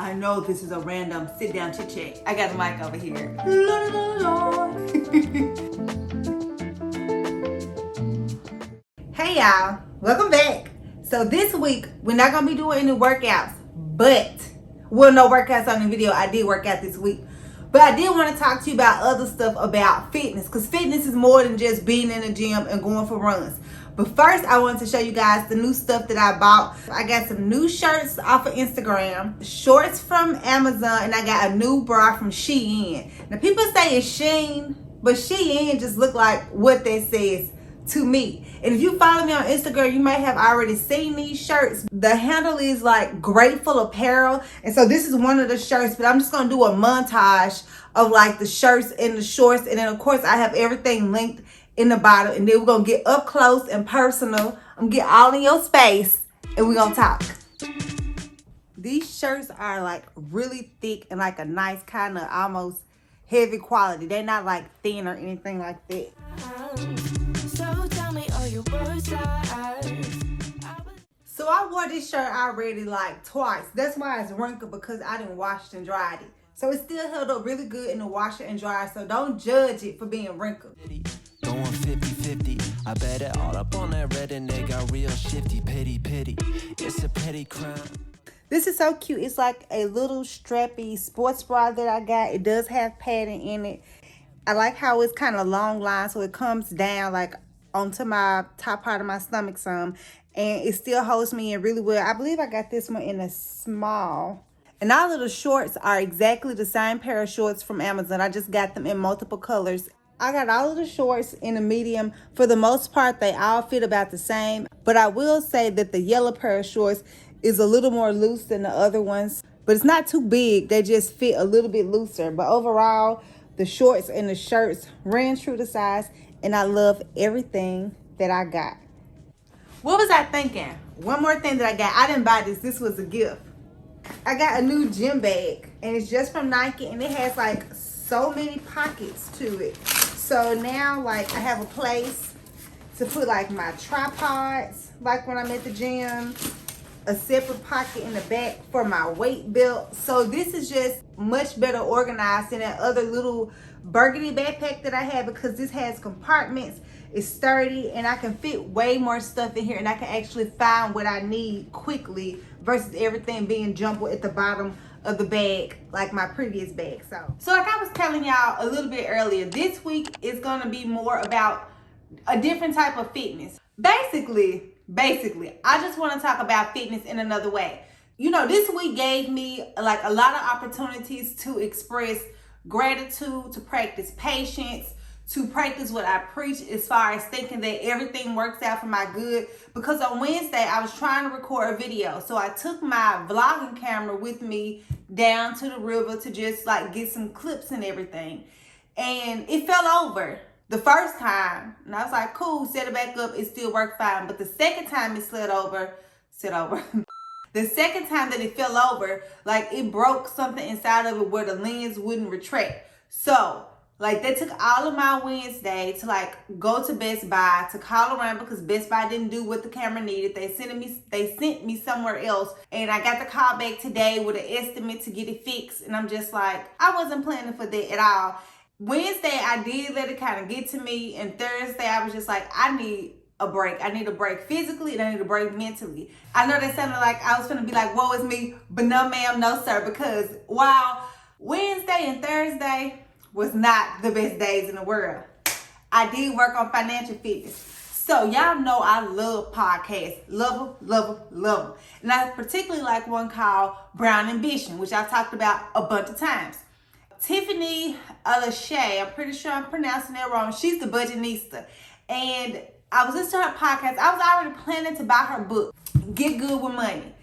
I know this is a random sit down chit chat. I got the mic over here. Hey y'all, welcome back. So this week we're not gonna be doing any workouts, but no workouts on the video. I did work out this week, but I did want to talk to you about other stuff about fitness, because fitness is more than just being in the gym and going for runs. But first, I wanted to show you guys the new stuff that I bought. I got some new shirts off of Instagram, shorts from Amazon, and I got a new bra from Shein. Now, people say it's Shein, but Shein just look like what that says to me. And if you follow me on Instagram, you might have already seen these shirts. The handle is like Grateful Apparel. And so this is one of the shirts, but I'm just going to do a montage of like the shirts and the shorts. And then, of course, I have everything linked in the bottom, and then we're gonna get up close and personal. I'm gonna get all in your space and we're gonna talk. These shirts are like really thick and like a nice kind of almost heavy quality. They're not like thin or anything like that. So tell me all your words. So I wore this shirt already like twice. That's why it's wrinkled, because I didn't wash it and dried it. So it still held up really good in the washer and dryer. So don't judge it for being wrinkled. Going 50-50, I bet it all up on that red and they got real shifty. Pity, it's a petty crime. This is so cute. It's like a little strappy sports bra that I got. It does have padding in it. I like how it's kind of long line, so it comes down like onto my top part of my stomach some, and it still holds me in really well. I believe I got this one in a small. And all of the shorts are exactly the same pair of shorts from Amazon. I just got them in multiple colors. I got all of the shorts in a medium. For the most part, they all fit about the same. But I will say that the yellow pair of shorts is a little more loose than the other ones. But it's not too big. They just fit a little bit looser. But overall, the shorts and the shirts ran true to size. And I love everything that I got. What was I thinking? One more thing that I got. I didn't buy this. This was a gift. I got a new gym bag. And it's just from Nike. And it has like so many pockets to it. So now, like, I have a place to put like my tripods, like when I'm at the gym, a separate pocket in the back for my weight belt. So this is just much better organized than that other little burgundy backpack that I have, because this has compartments, it's sturdy, and I can fit way more stuff in here, and I can actually find what I need quickly versus everything being jumbled at the bottom of the bag like my previous bag. So like I was telling y'all a little bit earlier, this week is gonna be more about a different type of fitness. Basically, I just want to talk about fitness in another way. You know, this week gave me like a lot of opportunities to express gratitude, to practice patience, to practice what I preach, as far as thinking that everything works out for my good. Because on Wednesday, I was trying to record a video. So I took my vlogging camera with me down to the river to just like get some clips and everything. And it fell over the first time. And I was like, cool, set it back up. It still worked fine. But the second time it slid over. The second time that it fell over, like it broke something inside of it where the lens wouldn't retract. So like they took all of my Wednesday to like go to Best Buy to call around, because Best Buy didn't do what the camera needed. They sent me somewhere else, and I got the call back today with an estimate to get it fixed. And I'm just like, I wasn't planning for that at all. Wednesday I did let it kind of get to me, and Thursday I was just like, I need a break. I need a break physically, and I need a break mentally. I know that sounded like I was gonna be like, woe is me, but no ma'am, no sir, because while Wednesday and Thursday was not the best days in the world, I did work on financial fitness. So y'all know I love podcasts. Love them. And I particularly like one called Brown Ambition, which I've talked about a bunch of times. Tiffany Alashay, I'm pretty sure I'm pronouncing that wrong. She's the Budgetnista. And I was listening to her podcast. I was already planning to buy her book, Get Good with Money.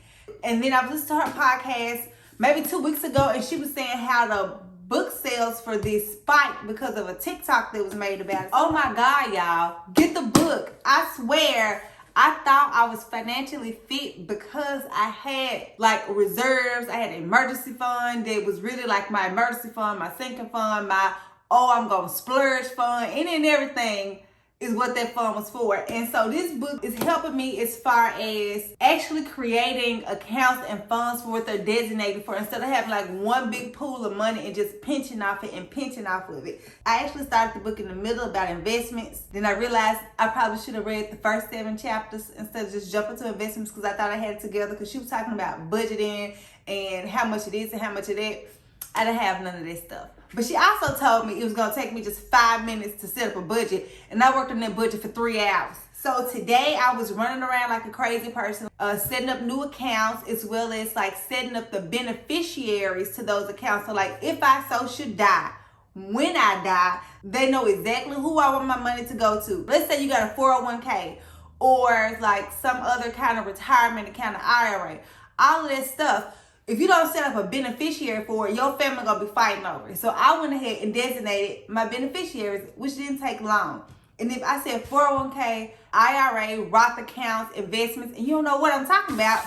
And then I was listening to her podcast maybe 2 weeks ago, and she was saying how the book sales for this spiked because of a TikTok that was made about it. Oh my God, y'all. Get the book. I swear, I thought I was financially fit because I had like reserves. I had an emergency fund that was really like my emergency fund, my sinking fund, my I'm gonna splurge fund, and everything is what that fund was for. And so this book is helping me as far as actually creating accounts and funds for what they're designated for, instead of having like one big pool of money and just pinching off it and pinching off of it. I actually started the book in the middle about investments. Then I realized I probably should have read the first 7 chapters instead of just jumping to investments, because I thought I had it together, because she was talking about budgeting and how much it is and how much of that. I didn't have none of this stuff. But she also told me it was going to take me just 5 minutes to set up a budget. And I worked on that budget for 3 hours. So today I was running around like a crazy person, setting up new accounts, as well as like setting up the beneficiaries to those accounts. So like if I so should die, when I die, they know exactly who I want my money to go to. Let's say you got a 401k or like some other kind of retirement account, an IRA, all of that stuff. If you don't set up a beneficiary for it, your family gonna be fighting over it. So I went ahead and designated my beneficiaries, which didn't take long. And if I said 401k, IRA, Roth accounts, investments, and you don't know what I'm talking about.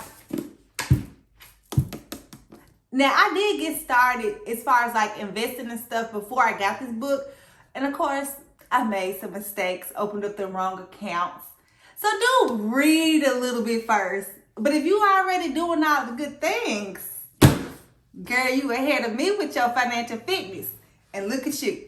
Now, I did get started as far as like investing and stuff before I got this book. And of course, I made some mistakes, opened up the wrong accounts. So do read a little bit first. But if you already doing all the good things, girl, you ahead of me with your financial fitness. And look at you.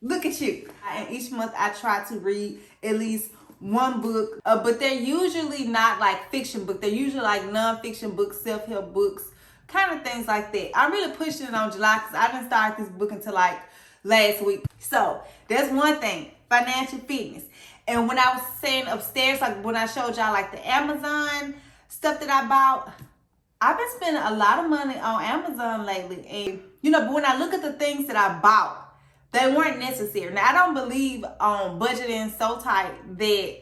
Look at you. And each month I try to read at least one book. But they're usually not like fiction books. They're usually like non-fiction books, self-help books, kind of things like that. I'm really pushing it on July because I didn't start this book until like last week. So that's one thing, financial fitness. And when I was saying upstairs, like when I showed y'all like the Amazon stuff that I bought, I've been spending a lot of money on Amazon lately. And, but when I look at the things that I bought, they weren't necessary. Now, I don't believe on budgeting so tight that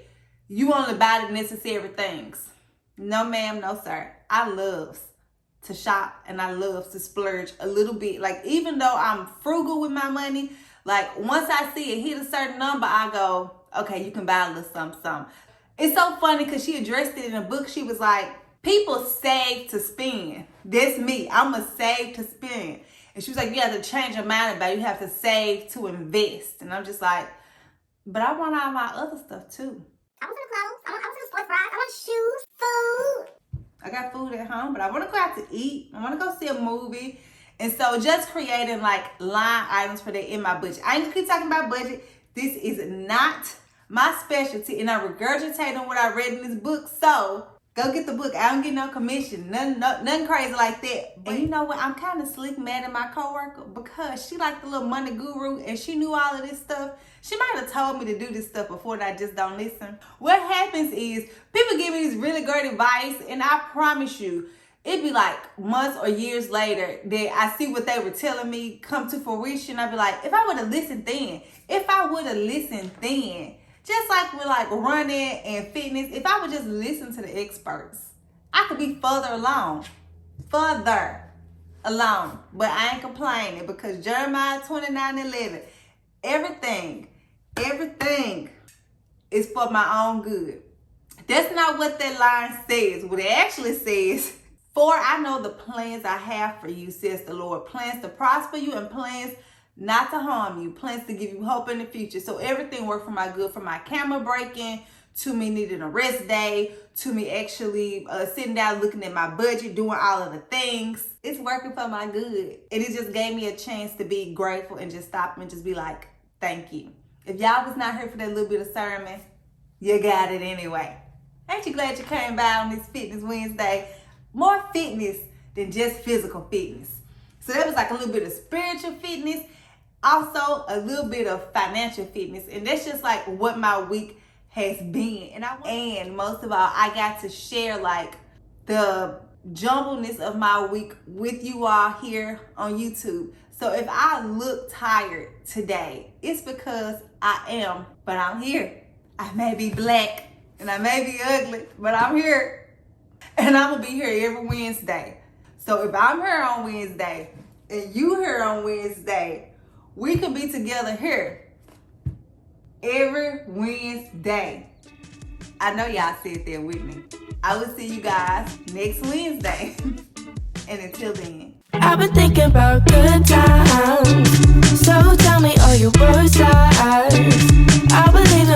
you only buy the necessary things. No, ma'am, no, sir. I love to shop and I love to splurge a little bit. Like, even though I'm frugal with my money, like, once I see it hit a certain number, I go, okay, you can buy a little something. It's so funny because she addressed it in a book. She was like, people save to spend. That's me. I'm a save to spend. And she was like, you have to change your mind about it. You have to save to invest. And I'm just like, but I want all my other stuff too. I want some clothes. I want some sports bras. I want shoes, food. I got food at home, but I want to go out to eat. I want to go see a movie. And so just creating like line items for that in my budget. I ain't gonna keep talking about budget. This is not my specialty, and I'm regurgitating what I read in this book. So go get the book. I don't get no commission, nothing crazy like that. But you know what? I'm kind of slick mad at my coworker because she like the little money guru and she knew all of this stuff. She might have told me to do this stuff before, and I just don't listen. What happens is people give me this really great advice, and I promise you, it'd be like months or years later that I see what they were telling me come to fruition. I'd be like, if I would have listened then, just like with like running and fitness, if I would just listen to the experts, I could be further along. But I ain't complaining because Jeremiah 29:11, everything is for my own good. That's not what that line says. What it actually says, for I know the plans I have for you, says the Lord. Plans to prosper you and plans not to harm you, plans to give you hope in the future. So everything worked for my good, from my camera breaking, to me needing a rest day, to me actually sitting down looking at my budget, doing all of the things. It's working for my good. And it just gave me a chance to be grateful and just stop and just be like, thank you. If y'all was not here for that little bit of sermon, you got it anyway. Ain't you glad you came by on this Fitness Wednesday? More fitness than just physical fitness. So that was like a little bit of spiritual fitness, also a little bit of financial fitness. And that's just like what my week has been. And most of all, I got to share like the jumbleness of my week with you all here on YouTube. So if I look tired today, it's because I am, but I'm here. I may be black and I may be ugly, but I'm here. And I'm going to be here every Wednesday. So if I'm here on Wednesday and you here on Wednesday, we can be together here every Wednesday. I know y'all said that with me. I will see you guys next Wednesday. And until then, I've been thinking about good times. So tell me all your worst lies. I believe in